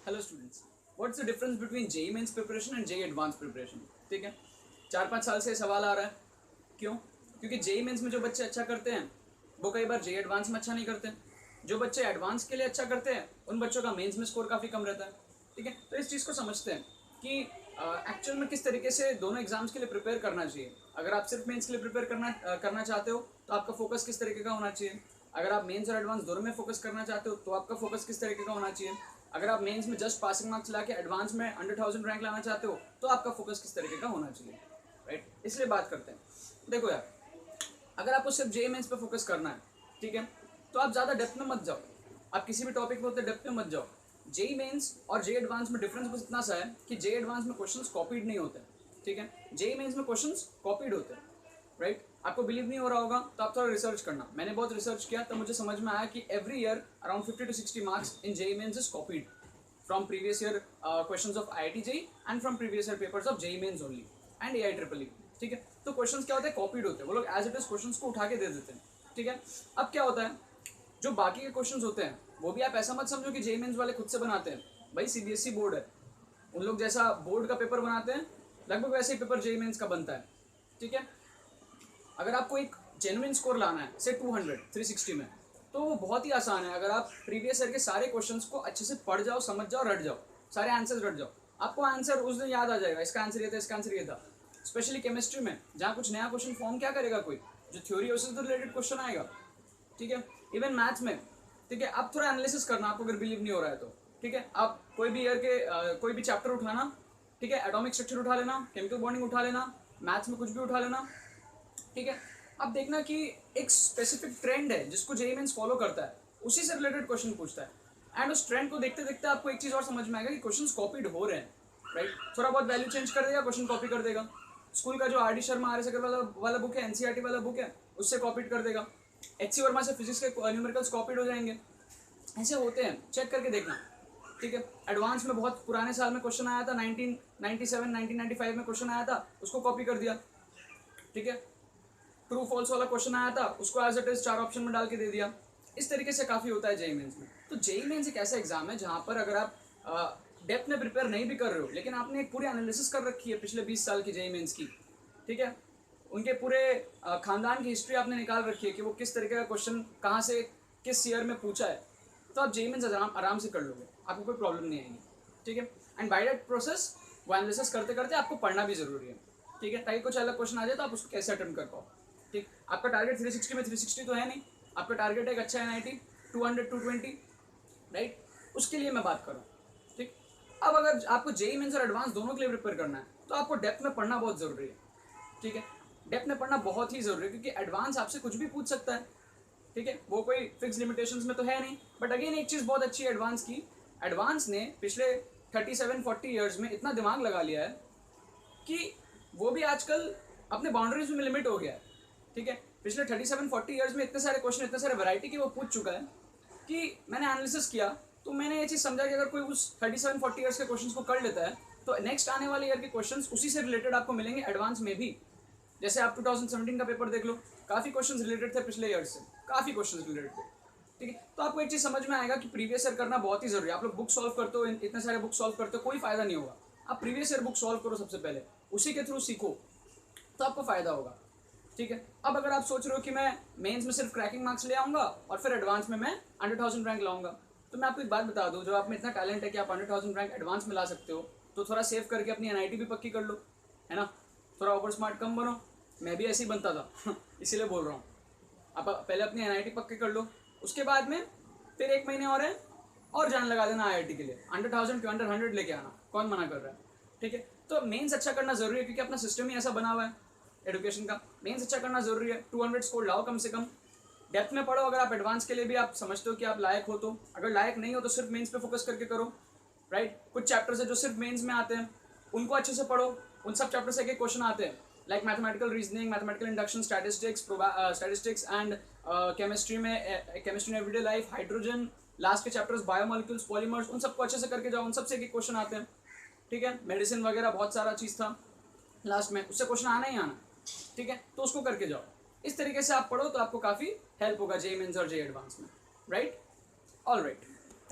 Hello students, what's the difference between JEE Mains preparation and JEE advance preparation. ठीक है, 4-5 साल से सवाल आ रहा है। क्यों? क्योंकि जेई मेंस में जो बच्चे अच्छा करते हैं वो कई बार जेई एडवांस में अच्छा नहीं करते। जो बच्चे एडवांस के लिए अच्छा करते हैं उन बच्चों का मेंस में स्कोर काफ़ी कम रहता है। ठीक है, तो इस चीज़ को समझते हैं कि एक्चुअल में किस तरीके से दोनों एग्जाम्स के लिए प्रिपेयर करना चाहिए। अगर आप सिर्फ मेंस के लिए प्रिपेयर करना चाहते हो तो आपका फोकस किस तरीके का होना चाहिए। अगर आप मेंस और एडवांस दोनों में फोकस करना चाहते हो तो आपका फोकस किस तरीके का होना चाहिए। अगर आप मेंस में जस्ट पासिंग मार्क्स ला के एडवांस में 100,000 रैंक लाना चाहते हो तो आपका फोकस किस तरीके का होना चाहिए। राइट, इसलिए बात करते हैं। देखो यार, अगर आपको सिर्फ जेई मेंस पे फोकस करना है, ठीक है, तो आप ज़्यादा डेप्थ में मत जाओ। आप किसी भी टॉपिक में उतने डेप्थ में मत जाओ। जेई मेंस और जेई एडवांस में डिफरेंस बस इतना सा है कि जेई एडवांस में क्वेश्चंस कॉपीड नहीं होते। ठीक है, जेई मेंस में क्वेश्चंस कॉपीड होते हैं। राइट, आपको बिलीव नहीं हो रहा होगा तो आप थोड़ा रिसर्च करना। मैंने बहुत रिसर्च किया तो मुझे समझ में आया कि every year around 50 to 60 marks in JEE Mains is copied from previous year questions of IIT JEE and from previous year papers of JEE mains only and AI triple E। ठीक है, तो क्वेश्चंस क्या होते हैं, copied होते हैं। वो लोग एज इट इज क्वेश्चंस को उठा के दे देते हैं। ठीक है, अब क्या होता है, जो बाकी के क्वेश्चंस होते हैं वो भी आप ऐसा मत समझो कि जेई मेंस वाले खुद से बनाते हैं। भाई सीबीएसई बोर्ड है, उन लोग जैसा बोर्ड का पेपर बनाते हैं लगभग वैसे ही पेपर जेई मेंस का बनता है। ठीक है, अगर आपको एक जेन्युइन स्कोर लाना है से 200 360 में तो वो बहुत ही आसान है। अगर आप प्रीवियस ईयर के सारे क्वेश्चंस को अच्छे से पढ़ जाओ, समझ जाओ, रट जाओ, सारे आंसर्स रट जाओ, आपको आंसर उस दिन याद आ जाएगा। इसका आंसर ये था, इसका आंसर ये था। स्पेशली केमिस्ट्री में जहाँ कुछ नया क्वेश्चन फॉर्म क्या करेगा, कोई जो थ्योरी है उससे तो रिलेटेड क्वेश्चन आएगा। ठीक है, इवन मैथ्स में। ठीक है, आप थोड़ा एनालिसिस करना, आपको अगर बिलीव नहीं हो रहा है तो। ठीक है, आप कोई भी ईयर के कोई भी चैप्टर उठाना। ठीक है, एटॉमिक स्ट्रक्चर उठा लेना, केमिकल बॉन्डिंग उठा लेना, मैथ्स में कुछ भी उठा लेना। ठीक है, अब देखना कि एक स्पेसिफिक ट्रेंड है जिसको जेईई मेंस फॉलो करता है, उसी से रिलेटेड क्वेश्चन पूछता है। एंड उस ट्रेंड को देखते देखते आपको एक चीज़ और समझ में आएगा कि क्वेश्चंस कॉपीड हो रहे हैं। राइट, थोड़ा बहुत वैल्यू चेंज कर देगा, क्वेश्चन कॉपी कर देगा। स्कूल का जो R D Sharma R S Agarwal वाला बुक है, एनसीईआरटी वाला बुक है, उससे कॉपीड कर देगा। एच सी वर्मा से फिजिक्स के न्यूमेरिकल्स कॉपीड हो जाएंगे। ऐसे होते हैं, चेक करके देखना। ठीक है, एडवांस में बहुत पुराने साल में क्वेश्चन आया था, 1997 1995 में क्वेश्चन आया था, उसको कॉपी कर दिया। ठीक है, ट्रू फॉल्स वाला क्वेश्चन आया था, उसको एज इट इज 4 ऑप्शन में डाल के दे दिया। इस तरीके से काफ़ी होता है जेईई मेंस में। तो जेईई मेंस एक ऐसा एग्जाम है जहाँ पर अगर आप डेप्थ में प्रिपेयर नहीं भी कर रहे हो लेकिन आपने एक पूरी एनालिसिस कर रखी है पिछले 20 साल की जेईई मेंस की। ठीक है, उनके पूरे खानदान की हिस्ट्री आपने निकाल रखी है कि वो किस तरीके का क्वेश्चन कहाँ से किस ईयर में पूछा है, तो आप जेईई मेंस आराम से कर लोगे, आपको कोई प्रॉब्लम नहीं आएगी। ठीक है, एंड बाय दैट प्रोसेस वो एनालिसिस करते करते आपको पढ़ना भी जरूरी है। ठीक है, ताकि कुछ अलग क्वेश्चन आ जाए तो आप उसको कैसे अटेम्प्ट कर पाओ। ठीक, आपका टारगेट 360 में 360 तो है नहीं, आपका टारगेट है एक अच्छा एनआईटी 200 220। राइट, उसके लिए मैं बात करूँ। ठीक, अब अगर आपको जेईई मेंस और एडवांस दोनों के लिए प्रिपेयर करना है तो आपको डेप्थ में पढ़ना बहुत ज़रूरी है। ठीक है, डेप्थ में पढ़ना बहुत ही ज़रूरी है क्योंकि एडवांस आपसे कुछ भी पूछ सकता है। ठीक है, वो कोई फिक्स लिमिटेशंस में तो है नहीं। बट अगेन एक चीज़ बहुत अच्छी है एडवांस की, एडवांस ने पिछले 37-40 ईयर्स में इतना दिमाग लगा लिया है कि वो भी आजकल अपने बाउंड्रीज में लिमिट हो गया है। ठीक है, पिछले 37-40 ईयर्स में इतने सारे क्वेश्चन, इतने सारे वैरायटी के वो पूछ चुका है कि मैंने एनालिसिस किया तो मैंने ये चीज़ समझा कि अगर कोई उस 37-40 ईयर्स के क्वेश्चन को कर लेता है तो नेक्स्ट आने वाले ईयर के क्वेश्चन उसी से रिलेटेड आपको मिलेंगे एडवांस में भी। जैसे आप 2017 का पेपर देख लो, काफ़ी क्वेश्चन रिलेटेड थे पिछले ईयर से, काफ़ी क्वेश्चन रिलेटेड थे। ठीक है, तो आपको एक चीज़ समझ में आएगा कि प्रीवियस ईयर करना बहुत ही जरूरी है। आप लोग बुक सॉल्व करते हो, इतने सारे बुक सॉल्व करते हो, कोई फायदा नहीं होगा। आप प्रीवियस ईयर बुक सॉल्व करो सबसे पहले, उसी के थ्रू सीखो तो आपको फायदा होगा। ठीक है, अब अगर आप सोच रहे हो कि मैं मेंस में सिर्फ क्रैकिंग मार्क्स ले आऊँगा और फिर एडवांस में मैं 100,000 रैंक लाऊंगा, तो मैं आपको एक बात बता दूँ, जो आप में इतना टैलेंट है कि आप 100,000 रैंक एडवांस में ला सकते हो, तो थोड़ा सेव करके अपनी एनआईटी भी पक्की कर लो, है ना। थोड़ा ओवर स्मार्ट कम बनो, मैं भी ऐसे ही बनता था इसीलिए बोल रहा हूँ। आप पहले अपनी एनआईटी पक्की कर लो, उसके बाद में फिर 1 महीने और है और जान लगा देना आईआईटी के लिए, 100,000 के अंडर 100 लेके आना, कौन मना कर रहा है। ठीक है, तो मेंस अच्छा करना जरूरी है क्योंकि अपना सिस्टम ही ऐसा बना हुआ है एजुकेशन का। मेंस अच्छा करना जरूरी है, 200 स्कोर लाओ कम से कम। डेप्थ में पढ़ो, अगर आप एडवांस के लिए भी आप समझते हो कि आप लायक हो तो। अगर लायक नहीं हो तो सिर्फ मेंस पे फोकस करके करो। राइट, कुछ चैप्टर्स है जो सिर्फ मेंस में आते हैं, उनको अच्छे से पढ़ो। उन सब चैप्टर से एक क्वेश्चन आते हैं, like mathematical reasoning, mathematical induction, statistics and chemistry में chemistry in everyday life, hydrogen, last के चैप्टर्स बायोमोलिक्यूल्स, पॉलीमर्स, उन सबको अच्छे से करके जाओ। उन सबसे एक क्वेश्चन आते हैं। ठीक है, मेडिसिन वगैरह बहुत सारा चीज़ था लास्ट में, उससे क्वेश्चन आना ही आना। ठीक है, तो उसको करके जाओ। इस तरीके से आप पढ़ो तो आपको काफ़ी हेल्प होगा जेईई मेंस और जेईई एडवांस में। Right, all right.